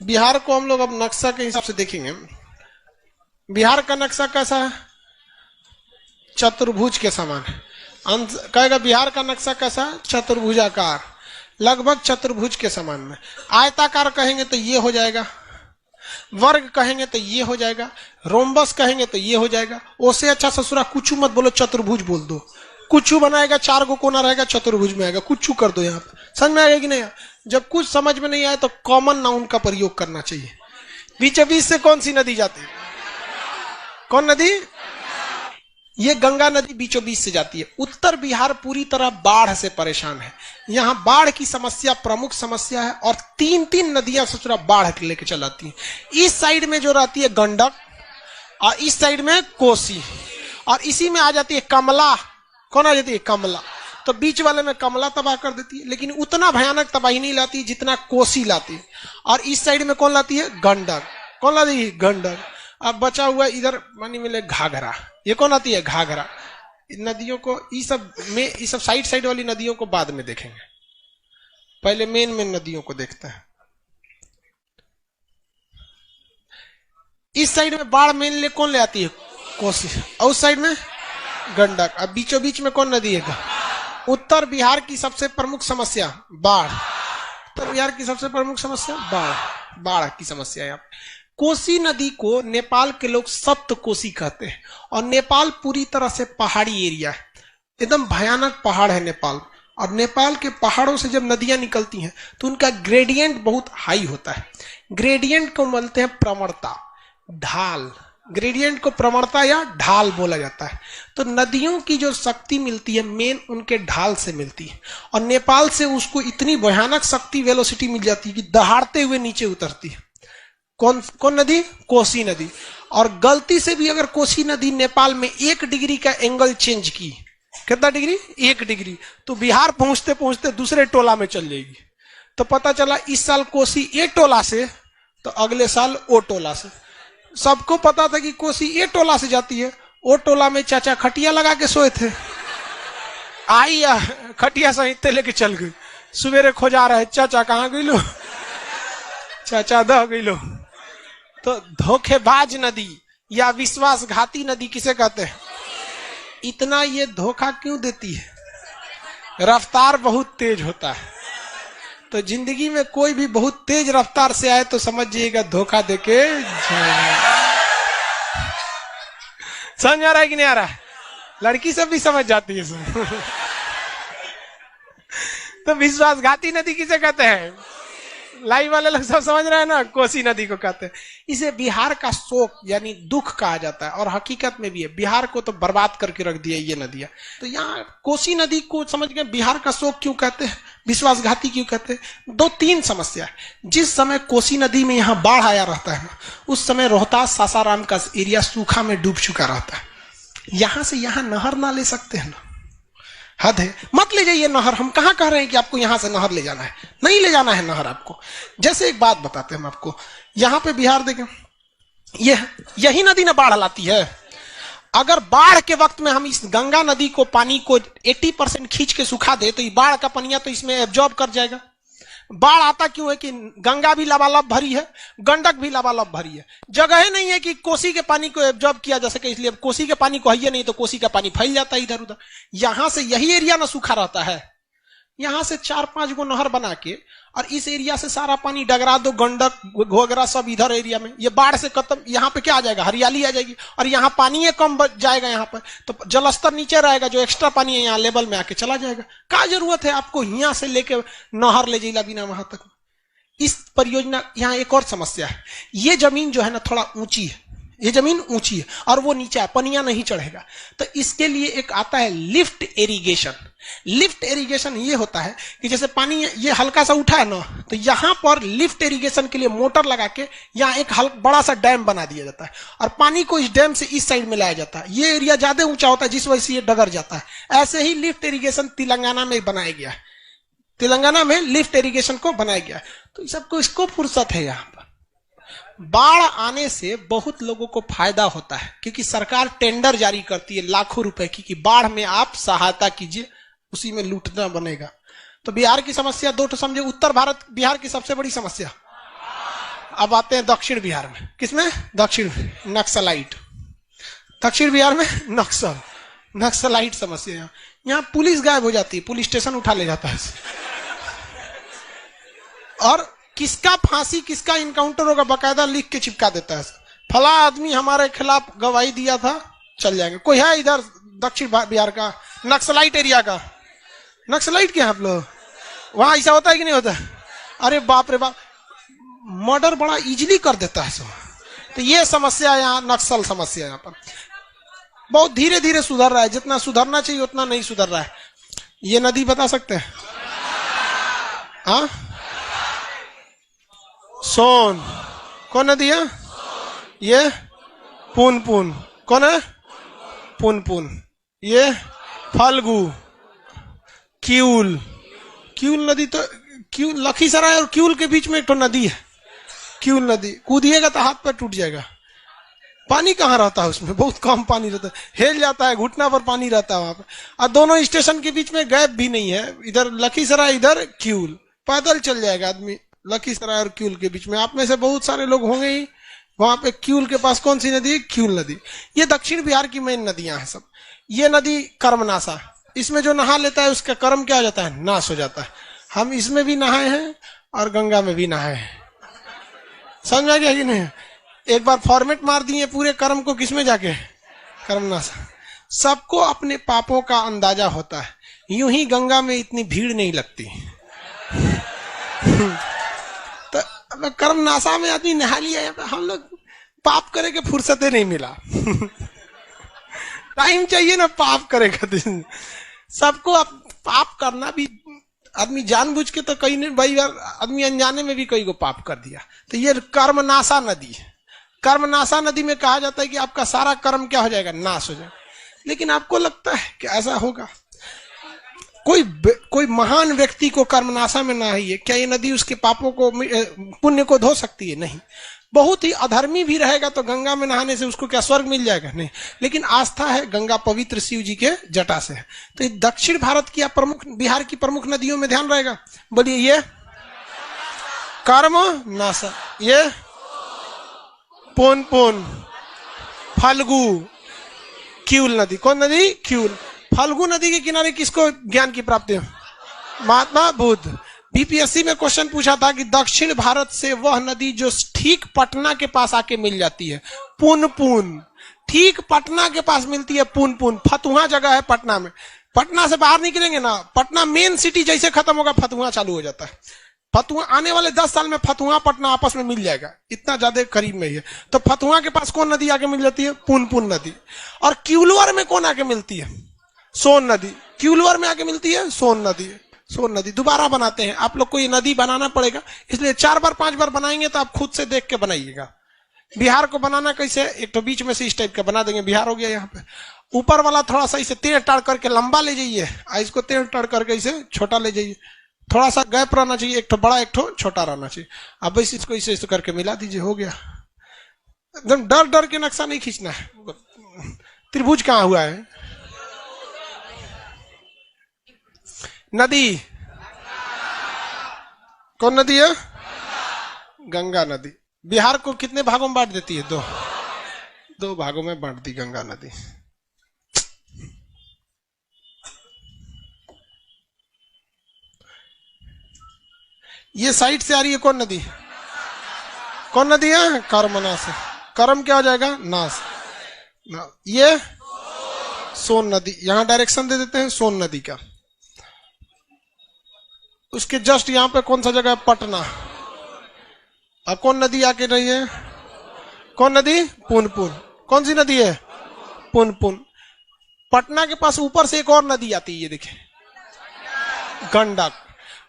बिहार को हम लोग अब नक्शा के हिसाब से देखेंगे। बिहार का नक्शा कैसा है? चतुर्भुज के समान है। अंत कहेगा बिहार का नक्शा कैसा है? चतुर्भुजाकार, लगभग चतुर्भुज के समान में। आयताकार कहेंगे तो ये हो जाएगा, वर्ग कहेंगे तो ये हो जाएगा, रोम्बस कहेंगे तो ये हो जाएगा। ओसे अच्छा ससुरा कुछ मत बोलो, चतुर्भुज बोल दो। कुछ बनाएगा, 4 गो कोना रहेगा, चतुर्भुज में आएगा। कुछ कर दो यहाँ पे, समझ में आएगा कि नहीं? जब कुछ समझ में नहीं आए तो कॉमन नाउन का प्रयोग करना चाहिए। बीचों बीच से कौन सी नदी जाती है? कौन नदी? ये गंगा नदी बीचों बीच से जाती है। उत्तर बिहार पूरी तरह बाढ़ से परेशान है। यहाँ बाढ़ की समस्या प्रमुख समस्या है और 3-3 नदियां ससुरा बाढ़ लेके चलाती हैं। इस साइड में जो रहती है गंडक और इस साइड में कोसी, और इसी में आ जाती है कमला। कौन आ जाती है? कमला। तो बीच वाले में कमला तबाह कर देती है, लेकिन उतना भयानक तबाही नहीं लाती जितना कोसी लाती है। और इस साइड में कौन लाती है? गंडक। कौन लाती है? गंडक। अब बचा हुआ इधर मानी मिले घाघरा। ये कौन आती है? घाघरा। नदियों को ये सब साइड वाली नदियों को बाद में देखेंगे, पहले मेन नदियों को देखते हैं। इस साइड में बाढ़ मेन ले कौन ले आती है? कोसी। और उस साइड में गंडक। अब बीचों बीच में कौन नदी है? उत्तर बिहार की सबसे प्रमुख समस्या बाढ़। उत्तर बिहार की सबसे प्रमुख समस्या बाढ़। बाढ़ की समस्या है। कोसी नदी को नेपाल के लोग सप्त कोसी कहते हैं, और नेपाल पूरी तरह से पहाड़ी एरिया है, एकदम भयानक पहाड़ है नेपाल। और नेपाल के पहाड़ों से जब नदियां निकलती हैं तो उनका ग्रेडियंट बहुत हाई होता है। ग्रेडियंट को बोलते हैं प्रवणता, ढाल। ग्रेडियंट को प्रवणता या ढाल बोला जाता है। तो नदियों की जो शक्ति मिलती है मेन उनके ढाल से मिलती है, और नेपाल से उसको इतनी भयानक शक्ति वेलोसिटी मिल जाती है कि दहाड़ते हुए नीचे उतरती है। कौन नदी? कोसी नदी। और गलती से भी अगर कोसी नदी नेपाल में 1 डिग्री का एंगल चेंज की, कितना डिग्री? 1 डिग्री, तो बिहार पहुंचते पहुंचते दूसरे टोला में चल जाएगी। तो पता चला इस साल कोसी ए टोला से तो अगले साल ओ टोला से। सबको पता था कि कोसी ए टोला से जाती है। ओ टोला में चाचा खटिया लगा के सोए थे, आई खटिया सहित लेके चल गई। सवेरे खोजा रहे, चाचा कहाँ गई लो? चाचा दह गई लो। तो धोखेबाज नदी या विश्वासघाती नदी किसे कहते हैं? इतना ये धोखा क्यों देती है? रफ्तार बहुत तेज होता है। तो जिंदगी में कोई भी बहुत तेज रफ्तार से आए तो समझिएगा धोखा देके समझ आ रहा है कि नहीं आ रहा है? लड़की सब भी समझ जाती है। तो विश्वासघाती नदी किसे कहते हैं? लाइव वाले लोग सब समझ रहे हैं ना? कोसी नदी को कहते हैं। इसे बिहार का शोक यानी दुख कहा जाता है, और हकीकत में भी है। बिहार को तो बर्बाद करके रख दिया ये नदियां। तो यहाँ कोसी नदी को समझ गए बिहार का शोक क्यों कहते हैं, विश्वासघाती क्यों कहते हैं? 2-3 समस्या है। जिस समय कोसी नदी में यहाँ बाढ़ आया रहता है ना, उस समय रोहतास सासाराम का एरिया सूखा में डूब चुका रहता है। यहां से यहाँ नहर ना ले सकते हैं ना, हद है। मत ले जाइए नहर। हम कहाँ कह रहे हैं कि आपको यहां से नहर ले जाना है? नहीं ले जाना है नहर आपको। जैसे एक बात बताते हैं हम आपको, यहां पे बिहार देखें, यही नदी ना बाढ़ लाती है। अगर बाढ़ के वक्त में हम इस गंगा नदी को पानी को 80% खींच के सुखा दे तो ये बाढ़ का पानी तो इसमें एब्जॉर्ब कर जाएगा। बाढ़ आता क्यों है कि गंगा भी लबालब भरी है, गंडक भी लबालब भरी है। जगह नहीं है कि कोसी के पानी को एब्जॉर्ब किया जा सके, इसलिए कोसी के पानी को है नहीं तो कोसी का पानी फैल जाता है इधर उधर। यहां से यही एरिया ना सूखा रहता है। यहां से 4-5 गो नहर बना के और इस एरिया से सारा पानी डगरा दो, गंडक घोघरा सब इधर एरिया में, ये बाढ़ से खत्म। यहाँ पे क्या आ जाएगा? हरियाली आ जाएगी, और यहाँ पानी कम जाएगा। यहाँ पर तो जलस्तर नीचे रहेगा, जो एक्स्ट्रा पानी है यहाँ लेवल में आके चला जाएगा। क्या जरूरत है आपको यहाँ से लेके नहर ले जाइला बिना वहां तक? इस परियोजना यहाँ एक और समस्या है, ये जमीन जो है ना थोड़ा ऊंची है, ये जमीन ऊंची है और वो नीचे है, पनिया नहीं चढ़ेगा। तो इसके लिए एक आता है लिफ्ट इरिगेशन। लिफ्ट इरिगेशन ये होता है कि जैसे पानी ये हल्का सा उठा है ना, तो यहां पर लिफ्ट इरिगेशन के लिए मोटर लगा के यहाँ एक बड़ा सा डैम बना दिया जाता है, और पानी को इस डैम से इस साइड में लाया जाता है। ये एरिया ज्यादा ऊंचा होता है जिस वजह से ये डगर जाता है। ऐसे ही लिफ्ट इरिगेशन तेलंगाना में बनाया गया है। तेलंगाना में लिफ्ट इरिगेशन को बनाया गया है। तो सबको इसको फुर्सत है। यहाँ पर बाढ़ आने से बहुत लोगों को फायदा होता है, क्योंकि सरकार टेंडर जारी करती है लाखों रुपए की कि बाढ़ में आप सहायता कीजिए, उसी में लूटना बनेगा। तो बिहार की समस्या 2 समझे। उत्तर भारत बिहार की सबसे बड़ी समस्या अब आते हैं दक्षिण बिहार में। किसमें? दक्षिण नक्सलाइट। दक्षिण बिहार में नक्सलाइट समस्या। यहाँ पुलिस गायब हो जाती है, पुलिस स्टेशन उठा ले जाता है और किसका फांसी किसका इनकाउंटर होगा बकायदा लिख के चिपका देता है। फला आदमी हमारे खिलाफ गवाही दिया था, चल जाएंगे। कोई है इधर दक्षिण बिहार का नक्सलाइट एरिया का? नक्सलाइट क्या आप लोग? वहां ऐसा होता है कि नहीं होता? अरे बाप रे बाप, मर्डर बड़ा इजीली कर देता है सब। तो ये समस्या यहाँ नक्सल समस्या यहाँ पर बहुत धीरे धीरे सुधर रहा है, जितना सुधरना चाहिए उतना नहीं सुधर रहा है। ये नदी बता सकते हैं? हाँ, सोन। कौन नदी है ये? पुनपुन। कौन है? पुनपुन। ये फाल्गु। क्यूल। क्यूल नदी तो क्यूल, लखीसराय और क्यूल के बीच में एक तो नदी है क्यूल नदी। कूदिएगा तो हाथ पैर टूट जाएगा। पानी कहाँ रहता है उसमें? बहुत कम पानी रहता है, हेल जाता है, घुटना पर पानी रहता है वहां पर। और दोनों स्टेशन के बीच में गैप भी नहीं है, इधर लखीसराय इधर क्यूल। पैदल चल जाएगा आदमी लखीसराय और क्यूल के बीच में। आप में से बहुत सारे लोग होंगे ही वहां पे। क्यूल के पास कौन सी नदी है? क्यूल नदी। ये दक्षिण बिहार की मेन नदियां हैं सब। ये नदी कर्मनाशा, इसमें जो नहा लेता है उसका कर्म क्या हो जाता है? नाश हो जाता है। हम इसमें भी नहाए हैं और गंगा में भी नहाए हैं। समझ में गया कि नहीं? एक बार फॉर्मेट मार दिए पूरे कर्म को, किसमें जाके? कर्मनाशा। सबको अपने पापों का अंदाजा होता है, यूं ही गंगा में इतनी भीड़ नहीं लगती। तो कर्मनाशा में आदमी नहा लिया। हम लोग पाप करे के फुर्सते नहीं मिला। टाइम चाहिए ना पाप करेगा। सबको अब पाप करना भी, आदमी जानबूझ के तो कई ने भाई आदमी अनजाने में भी कई को पाप कर दिया। तो ये कर्मनाशा नदी है। कर्मनाशा नदी में कहा जाता है कि आपका सारा कर्म क्या हो जाएगा? नाश हो जाएगा। लेकिन आपको लगता है कि ऐसा होगा? कोई महान व्यक्ति को कर्मनाशा में नहाइए, क्या ये नदी उसके पापों को, पुण्य को धो सकती है? नहीं। बहुत ही अधर्मी भी रहेगा तो गंगा में नहाने से उसको क्या स्वर्ग मिल जाएगा? नहीं। लेकिन आस्था है, गंगा पवित्र शिव जी के जटा से है। तो दक्षिण भारत की प्रमुख, बिहार की प्रमुख नदियों में ध्यान रहेगा। बोलिए, ये कर्म नाशा, ये पुनपुन, फाल्गु, क्यूल नदी। कौन नदी? क्यूल। फाल्गु नदी के किनारे किसको ज्ञान की प्राप्ति है? महात्मा बुद्ध। बीपीएससी में क्वेश्चन पूछा था कि दक्षिण भारत से वह नदी जो ठीक पटना के पास आके मिल जाती है, पुनपुन। ठीक पटना के पास मिलती है पुनपुन। फतुहा जगह है पटना में। पटना से बाहर निकलेंगे ना, पटना मेन सिटी जैसे खत्म होगा फतुहा चालू हो जाता है। फतुहा आने वाले 10 साल में फतुहा पटना आपस में मिल जाएगा, इतना ज्यादा करीब में ही है। तो फतुहा के पास कौन नदी आके मिल जाती है? पुनपुन नदी। और क्यूलवर में कौन आके मिलती है? सोन नदी। क्यूलवर में आके मिलती है सोन नदी। सोन नदी दोबारा बनाते हैं। आप लोग को ये नदी बनाना पड़ेगा, इसलिए 4 बार 5 बार बनाएंगे तो आप खुद से देख के बनाइएगा। बिहार को बनाना कैसे? एक तो बीच में से इस टाइप का बना देंगे, बिहार हो गया। यहाँ पे ऊपर वाला थोड़ा सा इसे टेढ़ टाड़ करके लंबा ले जाइए, इसको टेढ़ टाड़ करके इसे छोटा ले जाइए। थोड़ा सा गैप रहना चाहिए, एक तो बड़ा एक तो छोटा रहना चाहिए। अब बस इसको इसे करके मिला दीजिए, हो गया। एकदम डर डर के नक्शा नहीं खींचना है। त्रिभुज कहाँ हुआ है? नदी कौन नदी है? गंगा नदी। बिहार को कितने भागों में बांट देती है? 2 भागों में बांट दी गंगा नदी। ये साइड से आ रही है कौन नदी? कौन नदी है? कर्मनाशा। कर्म क्या हो जाएगा? नाश। ये सोन नदी। यहां डायरेक्शन दे देते हैं सोन नदी का। उसके जस्ट यहां पे कौन सा जगह है? पटना। और कौन नदी आके रही है? कौन नदी? पुनपुन। कौन सी नदी है? पुनपुन। पटना के पास ऊपर से एक और नदी आती है, ये देखिए, गंडक।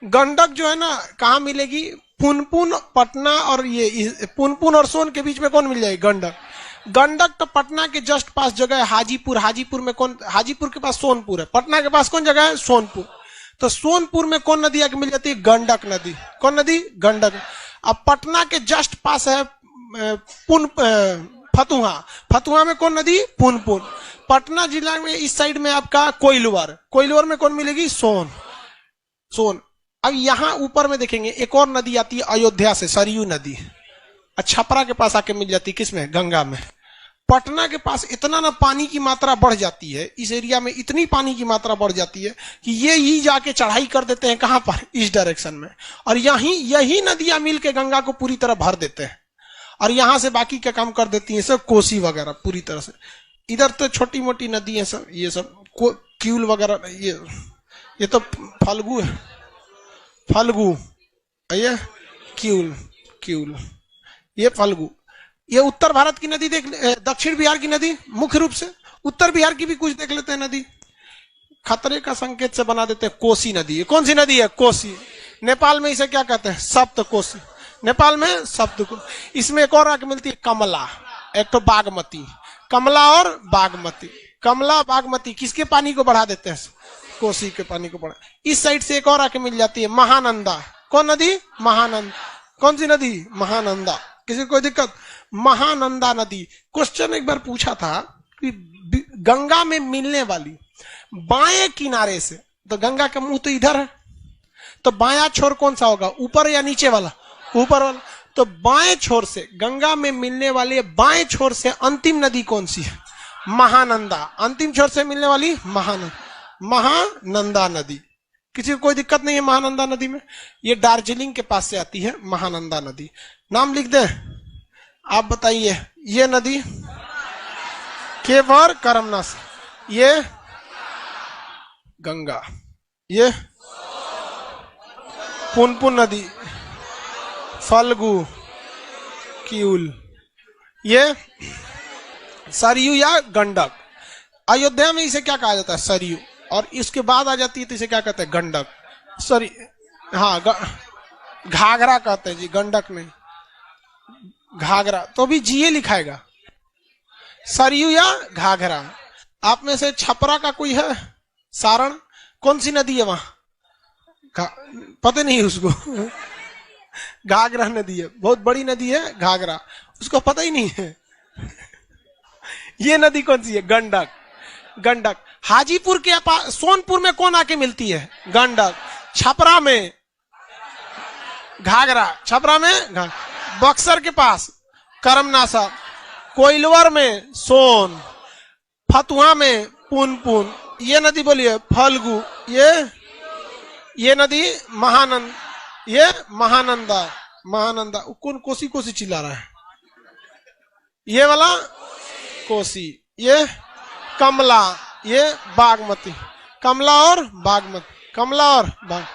गंडक जो है ना कहाँ मिलेगी? पुनपुन, पटना और ये पुनपुन और सोन के बीच में कौन मिल जाएगी? गंडक। गंडक तो पटना के जस्ट पास जगह है हाजीपुर। हाजीपुर में कौन? हाजीपुर के पास सोनपुर है। पटना के पास कौन जगह है? सोनपुर। तो सोनपुर में कौन नदी आके मिल जाती है? गंडक नदी। कौन नदी? गंडक। अब पटना के जस्ट पास है फतुहा। फतुहा में कौन नदी? पुनपुन। पटना जिला में इस साइड में आपका कोइलवर। कोइलवर में कौन मिलेगी? सोन। सोन। अब यहां ऊपर में देखेंगे एक और नदी आती है अयोध्या से, सरयू नदी। छपरा के पास आके मिल जाती है किसमें, गंगा में। पटना के पास इतना ना पानी की मात्रा बढ़ जाती है, इस एरिया में इतनी पानी की मात्रा बढ़ जाती है कि ये ही जाके चढ़ाई कर देते हैं कहां पर, इस डायरेक्शन में, और यही नदियां मिल के गंगा को पूरी तरह भर देते हैं, और यहां से बाकी क्या काम कर देती है सब, कोसी वगैरह पूरी तरह से। इधर तो छोटी मोटी नदी है सब, ये सब क्यूल वगैरह, ये तो फल्गु है, फल्गु, ये क्यूल, ये फल्गु। ये उत्तर भारत की नदी देख, दक्षिण बिहार की नदी मुख्य रूप से, उत्तर बिहार की भी कुछ देख लेते हैं नदी। खतरे का संकेत से बना देते हैं कोसी नदी। ये कौन सी नदी है, कोसी। नेपाल में इसे क्या कहते हैं, सप्त कोसी, नेपाल में सप्त। इसमें एक और आके मिलती है कमला, एक तो बागमती, कमला और बागमती। कमला बागमती किसके पानी को बढ़ा देते हैं, कोसी के पानी को बढ़ा। इस साइड से एक और आके मिल जाती है महानंदा। कौन नदी, महानंदा। कौन सी नदी, महानंदा। किसी को कोई दिक्कत, महानंदा नदी। क्वेश्चन एक बार पूछा था कि गंगा में मिलने वाली बाएं किनारे से, तो गंगा का मुंह तो इधर है, तो बायां छोर कौन सा होगा, ऊपर या नीचे वाला, ऊपर वाला। तो बाएं छोर से, गंगा में मिलने वाली बाएं छोर से अंतिम नदी कौन सी है, महानंदा। अंतिम छोर से मिलने वाली महानंदा नदी। किसी को कोई दिक्कत नहीं है महानंदा नदी में। ये दार्जिलिंग के पास से आती है महानंदा नदी। नाम लिख दे, आप बताइए। ये नदी केवर करमनास, ये गंगा, ये पुनपुन नदी, फल्गु, क्यूल, ये सरयू या गंडक। अयोध्या में इसे क्या कहा जाता है, सरयू। और इसके बाद आ जाती है तो इसे क्या कहते हैं, गंडक। सॉरी, हाँ, घाघरा कहते हैं जी, गंडक नहीं, घाघरा। तो भी जीए लिखाएगा, सरयू या घाघरा। आप में से छपरा का कोई है, सारण, कौन सी नदी है वहां, पता नहीं उसको घाघरा नदी है, बहुत बड़ी नदी है घाघरा, उसको पता ही नहीं है ये नदी कौन सी है, गंडक। गंडक हाजीपुर के पास, सोनपुर में कौन आके मिलती है, गंडक। छपरा में घाघरा, छपरा में बक्सर के पास करमनासा, कोइलवर में सोन, फतुहा में पुनपुन। ये नदी बोलिए फल्गु, ये नदी महानंद, ये महानंदा। कौन कोसी चिल्ला रहा है, ये वाला कोसी, ये कमला, ये बागमती। कमला और बागमती, कमला और बाग